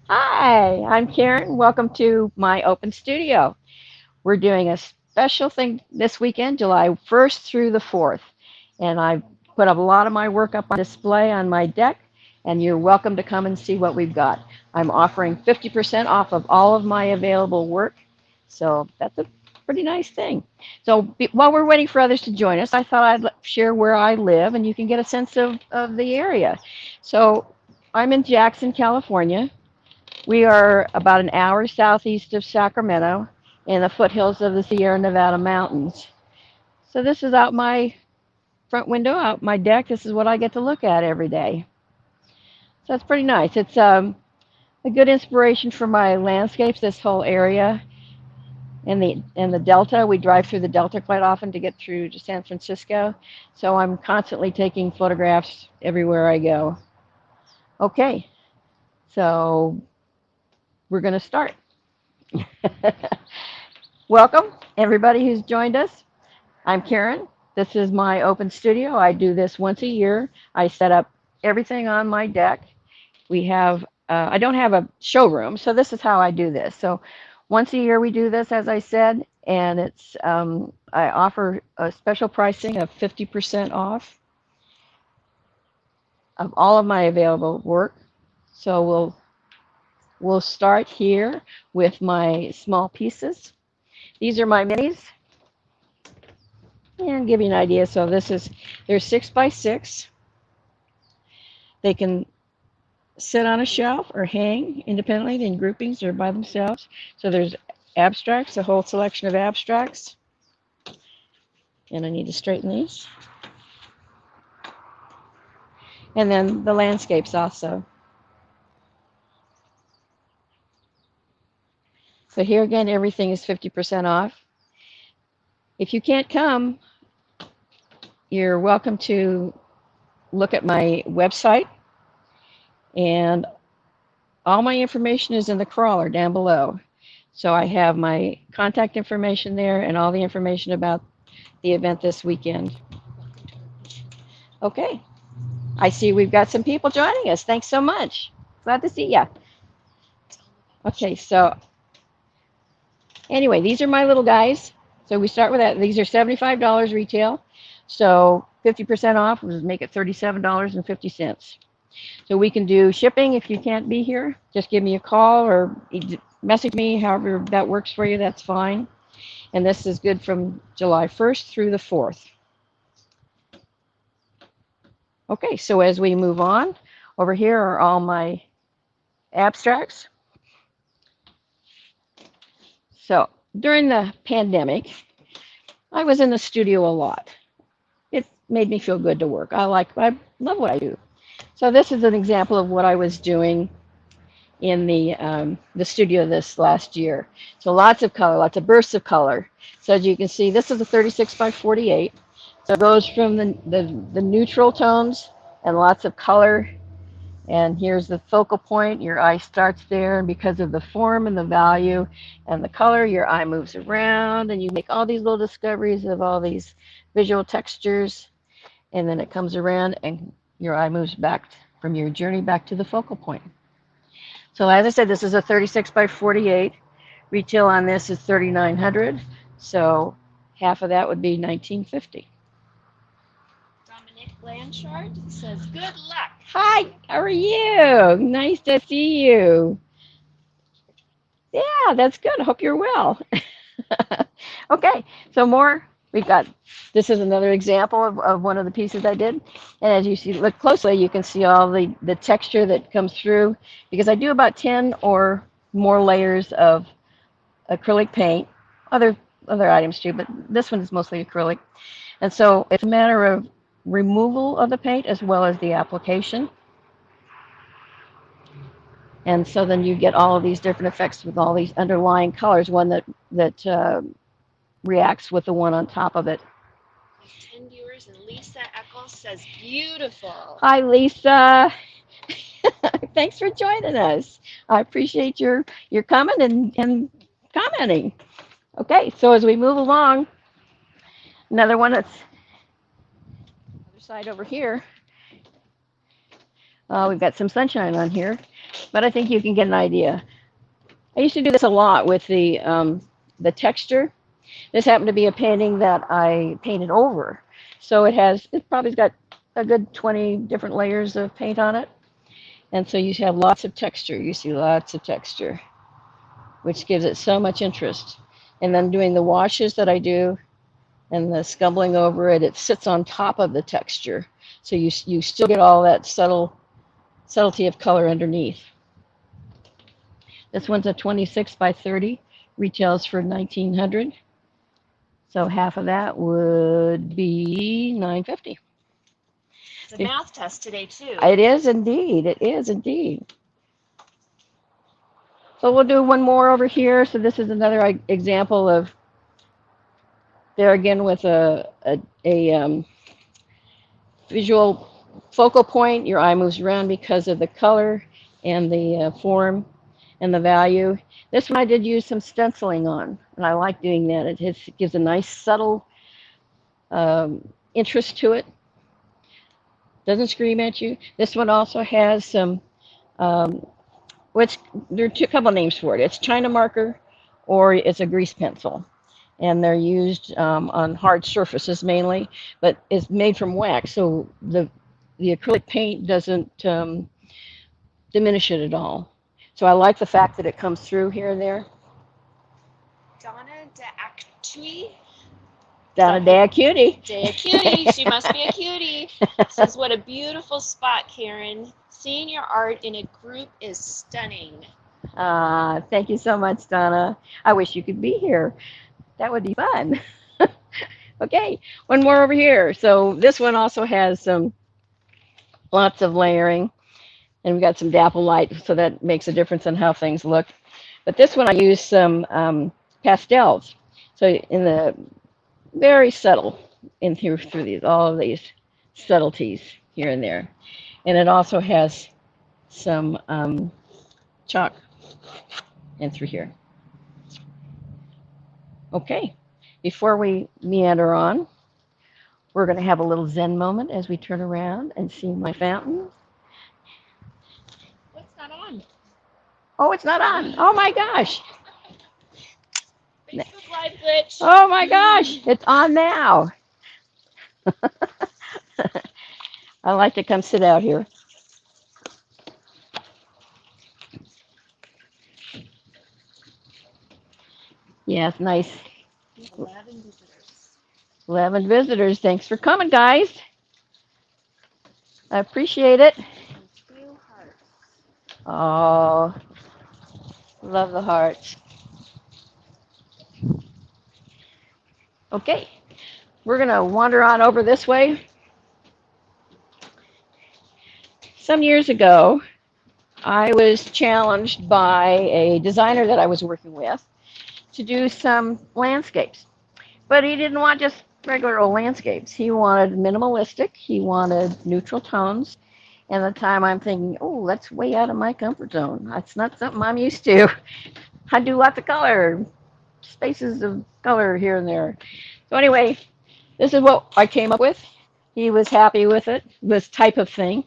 Hi, I'm Karen. Welcome to my open studio. We're doing a special thing this weekend, July 1st through the 4th. And I put up a lot of my work up on display on my deck, and you're welcome to come and see what we've got. I'm offering 50% off of all of my available work, so that's a pretty nice thing. So while we're waiting for others to join us, I thought I'd share where I live, and you can get a sense of the area. So I'm in Jackson, California. We are about an hour southeast of Sacramento in the foothills of the Sierra Nevada mountains. So this is out my front window, out my deck. This is what I get to look at every day. So it's pretty nice. It's a good inspiration for my landscapes, this whole area and the Delta. We drive through the Delta quite often to get through to San Francisco. So I'm constantly taking photographs everywhere I go. Okay, so we're going to start. Welcome, everybody who's joined us. I'm Karen. This is my open studio. I do this once a year. I set up everything on my deck. I don't have a showroom, so this is how I do this. So once a year we do this, as I said, and I offer a special pricing of 50% off of all of my available work. So we'll start here with my small pieces. These are my minis. And give you an idea. So they're 6 by 6. They can sit on a shelf or hang independently in groupings or by themselves. So there's abstracts, a whole selection of abstracts. And I need to straighten these. And then the landscapes also. So here again, everything is 50% off. If you can't come, you're welcome to look at my website, and all my information is in the crawler down below. So I have my contact information there and all the information about the event this weekend. Okay, I see we've got some people joining us. Thanks so much. Glad to see you. Okay, so anyway, these are my little guys. So we start with that. These are $75 retail. So 50% off would make it $37.50. So we can do shipping if you can't be here. Just give me a call or message me, however that works for you, that's fine. And this is good from July 1st through the 4th. Okay, so as we move on, over here are all my abstracts. So during the pandemic, I was in the studio a lot. It made me feel good to work. I love what I do. So this is an example of what I was doing in the studio this last year. So lots of color, lots of bursts of color. So as you can see, this is a 36 by 48. So it goes from the neutral tones and lots of color. And here's the focal point. Your eye starts there, and because of the form and the value and the color, your eye moves around, and you make all these little discoveries of all these visual textures, and then it comes around, and your eye moves back from your journey back to the focal point. So as I said, this is a 36 by 48. Retail on this is $3,900. So half of that would be $1,950. Dominic Blanchard says, "Good luck." Hi, how are you? Nice to see you. Yeah, that's good. I hope you're well. Okay, so more. This is another example of one of the pieces I did. And as you see, look closely, you can see all the texture that comes through because I do about 10 or more layers of acrylic paint, other other items too, but this one is mostly acrylic. And so it's a matter of removal of the paint as well as the application. And so then you get all of these different effects with all these underlying colors, one that reacts with the one on top of it. 10 viewers, and Lisa Eccles says, "Beautiful." Hi, Lisa. Thanks for joining us. I appreciate your coming and commenting. Okay, so as we move along, another one that's other side over here. We've got some sunshine on here, but I think you can get an idea. I used to do this a lot with the texture. This happened to be a painting that I painted over. So it probably got a good 20 different layers of paint on it. And so you have lots of texture. You see lots of texture, which gives it so much interest. And then doing the washes that I do and the scumbling over it, it sits on top of the texture. So you still get all that subtlety of color underneath. This one's a 26 by 30, retails for 1900. So half of that would be 950. It's a math test today too. It is indeed. It is indeed. So we'll do one more over here. So this is another example of there again with a visual focal point. Your eye moves around because of the color and the form and the value. This one I did use some stenciling on, and I like doing that. It gives a nice subtle interest to it. Doesn't scream at you. This one also has some, there are a couple names for it. It's China marker or it's a grease pencil. And they're used on hard surfaces mainly, but it's made from wax, so the acrylic paint doesn't diminish it at all. So I like the fact that it comes through here and there. Donna DeActui. Donna DeAcutie. DeAcutie. She must be a cutie. Says, what a beautiful spot, Karen. Seeing your art in a group is stunning. Thank you so much, Donna. I wish you could be here. That would be fun. Okay, one more over here. So this one also has some lots of layering, and we've got some dapple light, so that makes a difference in how things look. But this one I use some pastels. So in the very subtle in here through all of these subtleties here and there, and it also has some chalk in through here. Okay, before we meander on, we're going to have a little Zen moment as we turn around and see my fountain. What's not on? Oh, it's not on. Oh my gosh. Facebook Live glitch. Oh my gosh, it's on now. I like to come sit out here. Yeah, it's nice. 11 visitors. 11 visitors. Thanks for coming, guys. I appreciate it. And 2 hearts. Oh, love the hearts. Okay, we're going to wander on over this way. Some years ago, I was challenged by a designer that I was working with to do some landscapes. But he didn't want just regular old landscapes. He wanted minimalistic. He wanted neutral tones. And at the time I'm thinking, oh, that's way out of my comfort zone. That's not something I'm used to. I do lots of color, spaces of color here and there. So anyway, this is what I came up with. He was happy with it, this type of thing.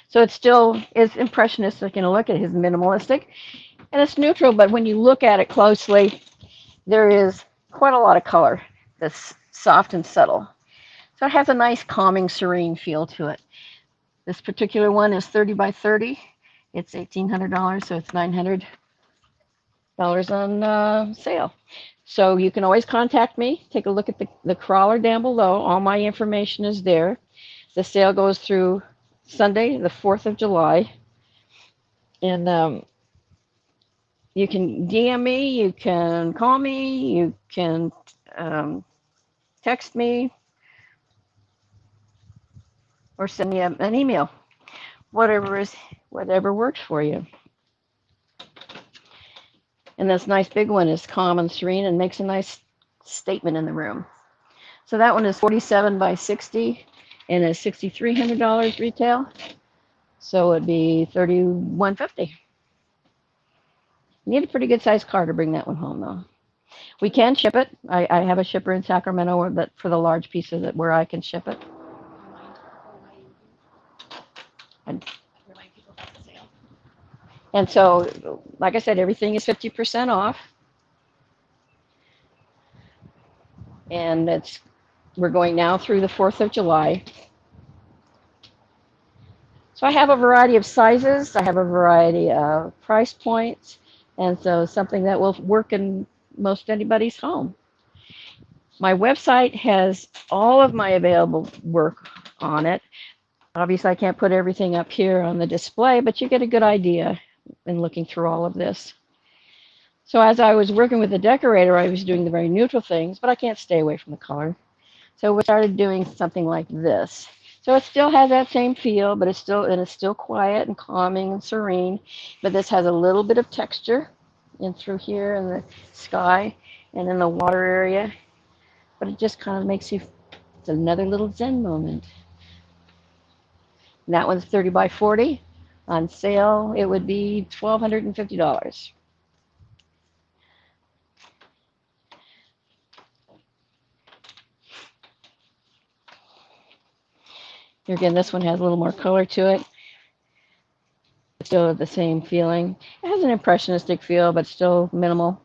So it still is impressionistic in a look at his minimalistic. And it's neutral, but when you look at it closely, there is quite a lot of color that's soft and subtle. So it has a nice calming, serene feel to it. This particular one is 30 by 30. It's $1,800, so it's $900 on sale. So you can always contact me. Take a look at the crawler down below. All my information is there. The sale goes through Sunday, the 4th of July. And you can DM me, you can call me, you can text me, or send me an email. Whatever works for you. And this nice big one is calm and serene and makes a nice statement in the room. So that one is 47 by 60 and is $6,300 retail. So it'd be $3,150. You need a pretty good sized car to bring that one home though. We can ship it. I have a shipper in Sacramento that for the large pieces where I can ship it. And, Remind people about the sale. and so, like I said, everything is 50% off. And we're going now through the 4th of July. So I have a variety of sizes. I have a variety of price points. And so something that will work in most anybody's home. My website has all of my available work on it. Obviously, I can't put everything up here on the display, but you get a good idea in looking through all of this. So as I was working with the decorator, I was doing the very neutral things, but I can't stay away from the color. So we started doing something like this. So it still has that same feel, but it's still quiet and calming and serene. But this has a little bit of texture in through here in the sky and in the water area. But it just kind of makes you, it's another little Zen moment. And that one's 30 by 40. On sale, it would be $1,250. Here again, this one has a little more color to it. Still the same feeling. It has an impressionistic feel, but still minimal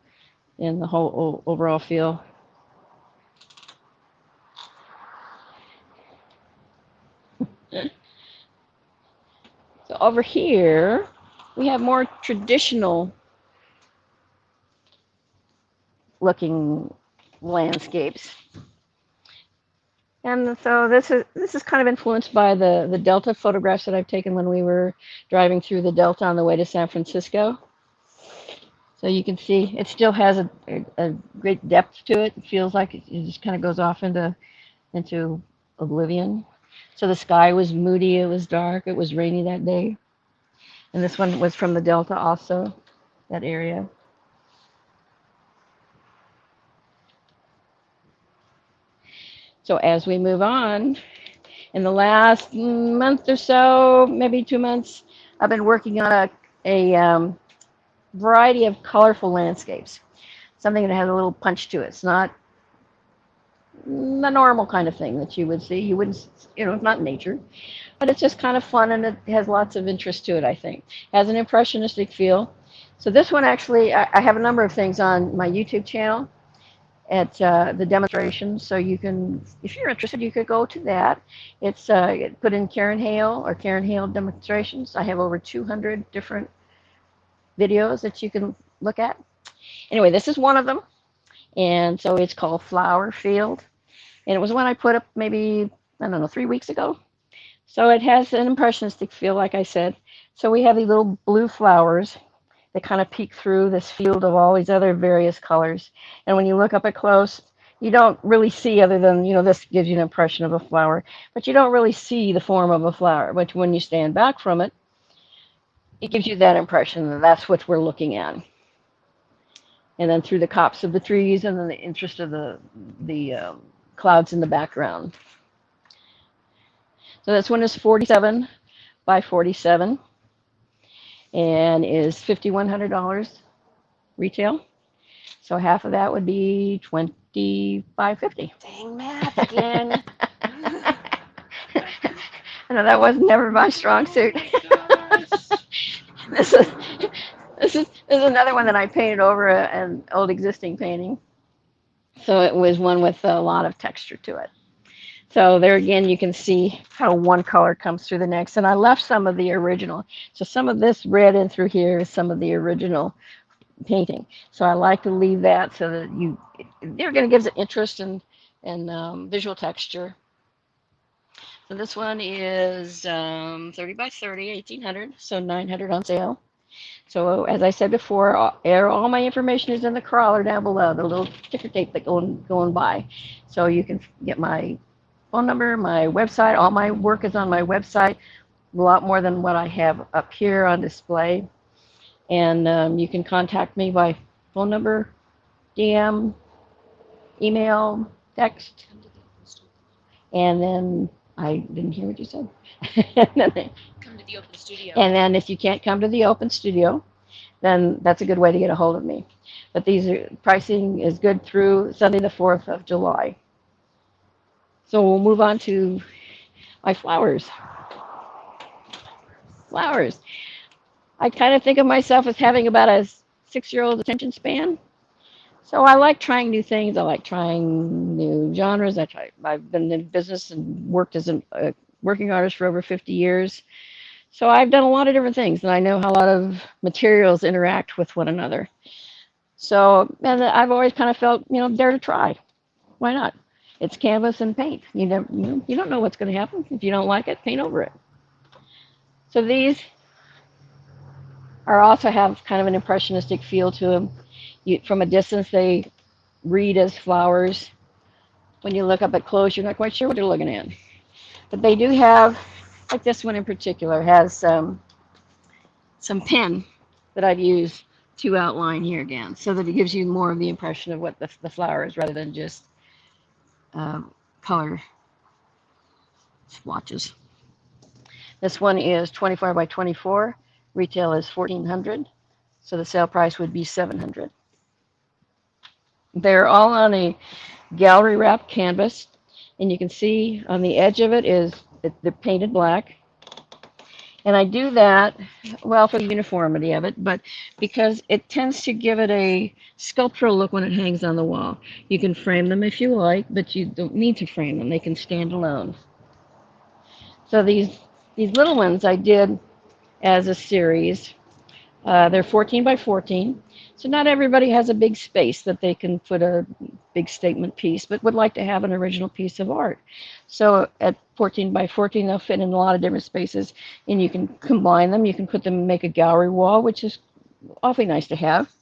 in the whole overall feel. So over here, we have more traditional looking landscapes. And so this is kind of influenced by the Delta photographs that I've taken when we were driving through the Delta on the way to San Francisco. So you can see it still has a great depth to it. It feels like it just kind of goes off into oblivion. So the sky was moody, it was dark, it was rainy that day. And this one was from the Delta also, that area. So as we move on, in the last month or so, maybe 2 months, I've been working on a variety of colorful landscapes. Something that has a little punch to it. It's not the normal kind of thing that you would see. You wouldn't, it's not nature, but it's just kind of fun and it has lots of interest to it, I think. It has an impressionistic feel. So this one actually, I have a number of things on my YouTube channel at the demonstrations. So you can, if you're interested, you could go to that. It's put in Karen Hale or Karen Hale demonstrations. I have over 200 different videos that you can look at. Anyway, this is one of them. And so it's called Flower Field. And it was one I put up maybe, I don't know, 3 weeks ago. So it has an impressionistic feel, like I said. So we have these little blue flowers that kind of peek through this field of all these other various colors. And when you look up at close, you don't really see other than, this gives you an impression of a flower, but you don't really see the form of a flower. But when you stand back from it, it gives you that impression that that's what we're looking at. And then through the copse of the trees and then the interest of the clouds in the background. So this one is 47 by 47 and is $5,100 retail. So half of that would be $2,550. Dang math again. I know that was never my strong suit. this is this is another one that I painted over an old existing painting. So it was one with a lot of texture to it. So there again, you can see how one color comes through the next. And I left some of the original. So some of this red in through here is some of the original painting. So I like to leave that so that they're going to give it interest and visual texture. So this one is 30 by 30, 1800, so 900 on sale. So as I said before, all my information is in the crawler down below, the little ticker tape that going by. So you can get my phone number, my website. All my work is on my website, a lot more than what I have up here on display. And you can contact me by phone number, DM, email, text. And then I didn't hear what you said. Come to the open studio. And then if you can't come to the open studio, then that's a good way to get a hold of me. But pricing is good through Sunday the 4th of July. So we'll move on to my flowers. flowers. I kind of think of myself as having about a 6-year-old attention span. So I like trying new things. I like trying new genres. I've been in business and worked as a working artist for over 50 years. So I've done a lot of different things, and I know how a lot of materials interact with one another. So, and I've always kind of felt, dare to try. Why not? It's canvas and paint. You don't know what's going to happen. If you don't like it, paint over it. So these are also have kind of an impressionistic feel to them. From a distance, they read as flowers. When you look up at close, you're not quite sure what you're looking at. But they do have, like this one in particular, has some pen that I've used to outline here again, so that it gives you more of the impression of what the flower is rather than just color splotches. This one is 24 by 24. Retail is $1,400, so the sale price would be $700. They're all on a gallery wrap canvas, and you can see on the edge of it is they're painted black. And I do that, well, for the uniformity of it, but because it tends to give it a sculptural look when it hangs on the wall. You can frame them if you like, but you don't need to frame them. They can stand alone. So these little ones I did as a series. They're 14 by 14. So not everybody has a big space that they can put a big statement piece, but would like to have an original piece of art. So at 14 by 14, they'll fit in a lot of different spaces, and you can combine them. You can put them and make a gallery wall, which is awfully nice to have.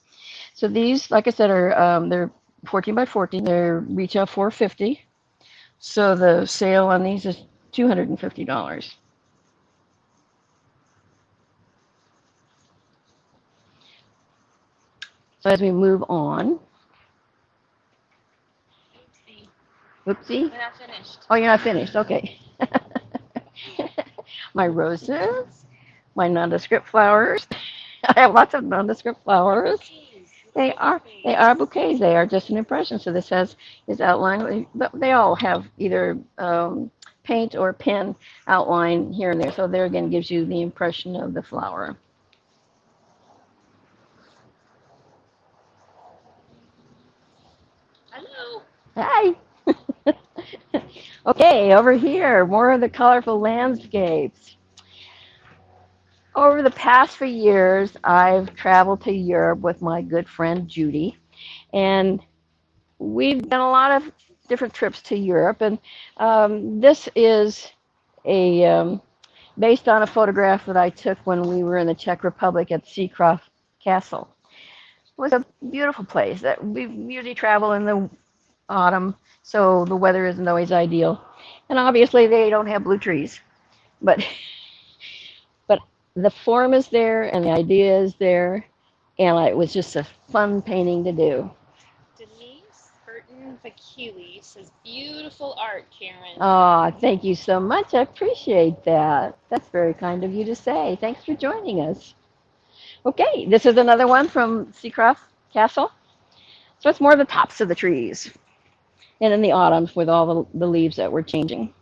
So these, like I said, are they're 14 by 14. They're retail $450. So the sale on these is $250. So as we move on, oopsie. We're not finished. Oh, you're not finished. Okay. My roses, my nondescript flowers. I have lots of nondescript flowers. They are bouquets. They are just an impression. So this is outline, but they all have either paint or pen outline here and there. So there again gives you the impression of the flower. Hello. Hi. Okay, over here, more of the colorful landscapes. Over the past few years, I've traveled to Europe with my good friend Judy, and we've done a lot of different trips to Europe. And this is a based on a photograph that I took when we were in the Czech Republic at Seascape Castle. It was a beautiful place. That we usually travel in the autumn, so the weather isn't always ideal. And obviously, they don't have blue trees, but but the form is there and the idea is there, and it was just a fun painting to do. Denise Burton Vakili says, beautiful art, Karen. Oh, thank you so much. I appreciate that. That's very kind of you to say. Thanks for joining us. Okay, this is another one from Seacroft Castle. So it's more the tops of the trees and in the autumn with all the leaves that were changing.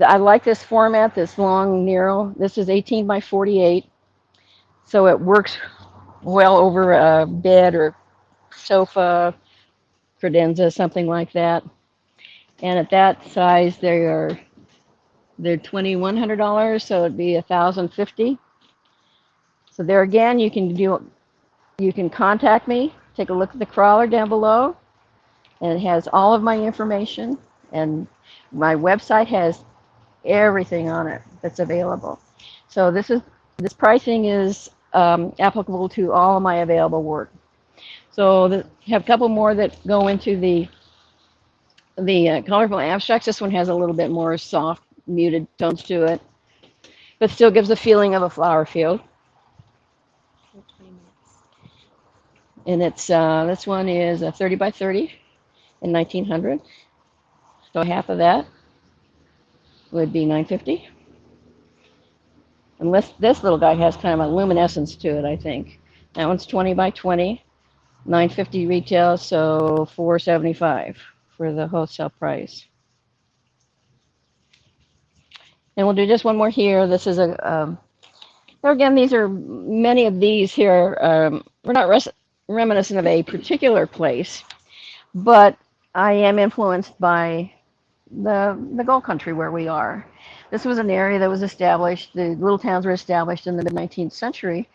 I like this format, this long, narrow. This is 18 by 48, so it works well over a bed or sofa, credenza, something like that. And at that size, they're $2,100, so it'd be $1,050. So there again, you can contact me. Take a look at the crawler down below, and it has all of my information. And my website has everything on it that's available. So this pricing is applicable to all of my available work. So have a couple more that go into the colorful abstracts. This one has a little bit more soft, muted tones to it, but still gives a feeling of a flower field. And it's this one is a 30 by 30 in 1900. So half of that would be $950. Unless this little guy has kind of a luminescence to it, I think. That one's 20 by 20, $950 retail, so $475 for the wholesale price. And we'll do just one more here. This is so again, these are, many of these here, we're not reminiscent of a particular place, but I am influenced by the Gold Country where we are. This was an area that was established, the little towns were established in the mid-19th century,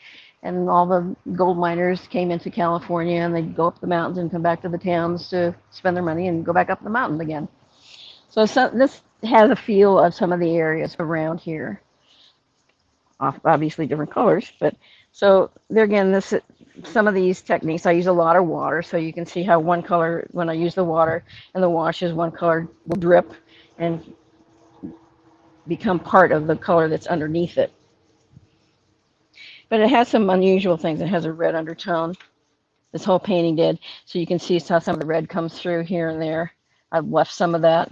and all the gold miners came into California and they'd go up the mountains and come back to the towns to spend their money and go back up the mountain again. So this has a feel of some of the areas around here, obviously different colors, but so there again, this some of these techniques, I use a lot of water, so you can see how one color, when I use the water and the washes, one color will drip and become part of the color that's underneath it. But it has some unusual things. It has a red undertone. This whole painting did. So you can see how some of the red comes through here and there. I've left some of that.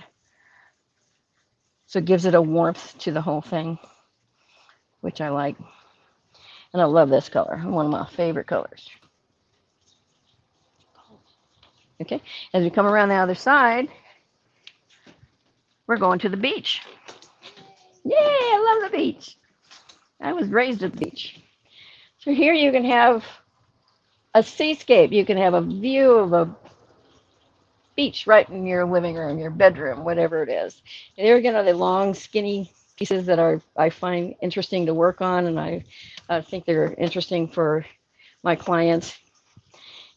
So it gives it a warmth to the whole thing, which I like. And I love this color, one of my favorite colors. Okay, as we come around the other side, we're going to the beach. Yay, I love the beach. I was raised at the beach. So here you can have a seascape. You can have a view of a beach right in your living room, your bedroom, whatever it is. And there again are the long, skinny pieces that I find interesting to work on, and I think they're interesting for my clients.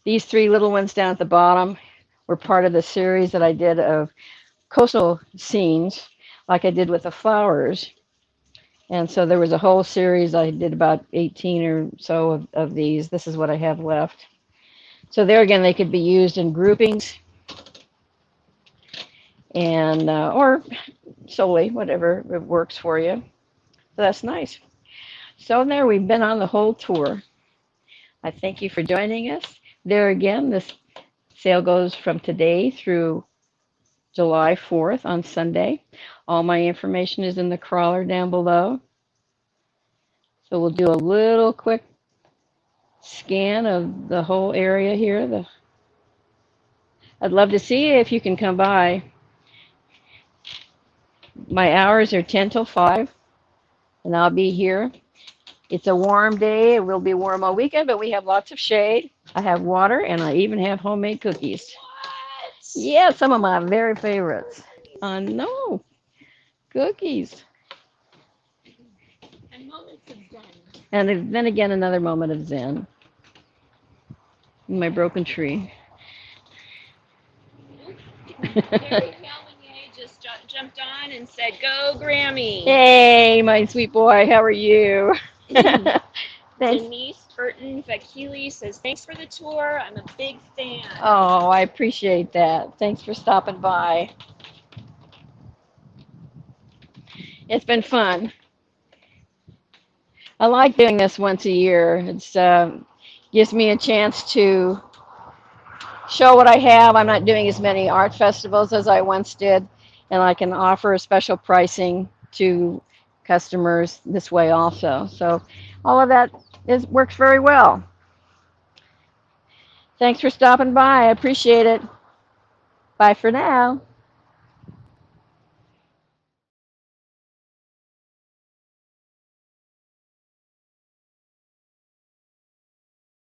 These three little ones down at the bottom were part of the series that I did of coastal scenes, like I did with the flowers. And so there was a whole series. I did about 18 or so of these. This is what I have left. So there again, they could be used in groupings and or solely, whatever it works for you. So that's nice. So there, we've been on the whole tour. I thank you for joining us. There again, this sale goes from today through July 4th on Sunday. All my information is in the crawler down below. So we'll do a little quick scan of the whole area here. I'd love to see you if you can come by. My hours are 10 till 5, and I'll be here. It's a warm day. It will be warm all weekend, but we have lots of shade. I have water, and I even have homemade cookies. What? Yeah, some of my very favorites. I know. Cookies. And moments of zen. And then again, another moment of zen. My broken tree. Gary Calloway just jumped on and said, "Go, Grammy." Hey, my sweet boy, how are you? Thanks. Denise Burton Vakili says, "Thanks for the tour. I'm a big fan." Oh, I appreciate that. Thanks for stopping by. It's been fun. I like doing this once a year. It's gives me a chance to show what I have. I'm not doing as many art festivals as I once did, and I can offer a special pricing to customers this way also. So all of that works very well. Thanks for stopping by. I appreciate it. Bye for now.